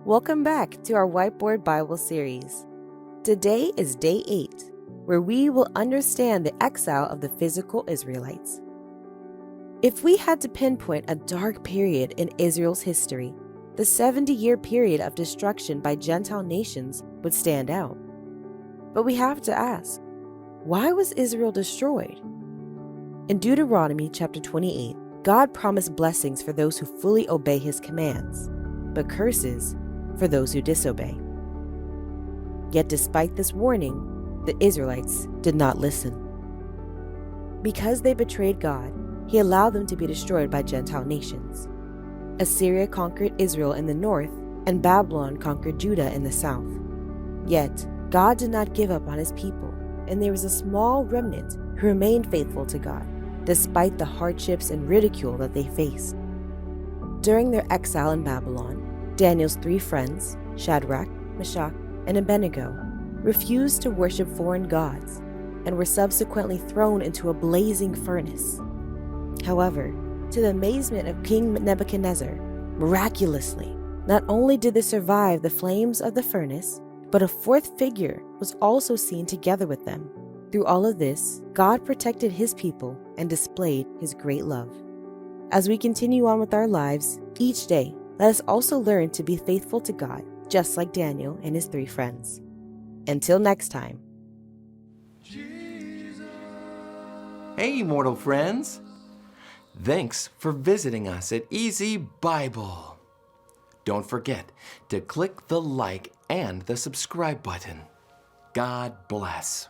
Welcome back to our Whiteboard Bible series. Today is day 8, where we will understand the exile of the physical Israelites. If we had to pinpoint a dark period in Israel's history, the 70-year period of destruction by Gentile nations would stand out. But we have to ask, why was Israel destroyed? In Deuteronomy chapter 28, God promised blessings for those who fully obey his commands, but curses for those who disobey. Yet despite this warning, the Israelites did not listen. Because they betrayed God, he allowed them to be destroyed by Gentile nations. Assyria conquered Israel in the north, and Babylon conquered Judah in the south. Yet, God did not give up on his people, and there was a small remnant who remained faithful to God, despite the hardships and ridicule that they faced. During their exile in Babylon, Daniel's 3 friends, Shadrach, Meshach, and Abednego, refused to worship foreign gods and were subsequently thrown into a blazing furnace. However, to the amazement of King Nebuchadnezzar, miraculously, not only did they survive the flames of the furnace, but a 4th figure was also seen together with them. Through all of this, God protected his people and displayed his great love. As we continue on with our lives, each day, let us also learn to be faithful to God, just like Daniel and his 3 friends. Until next time. Hey, mortal friends! Thanks for visiting us at EZBible. Don't forget to click the like and the subscribe button. God bless.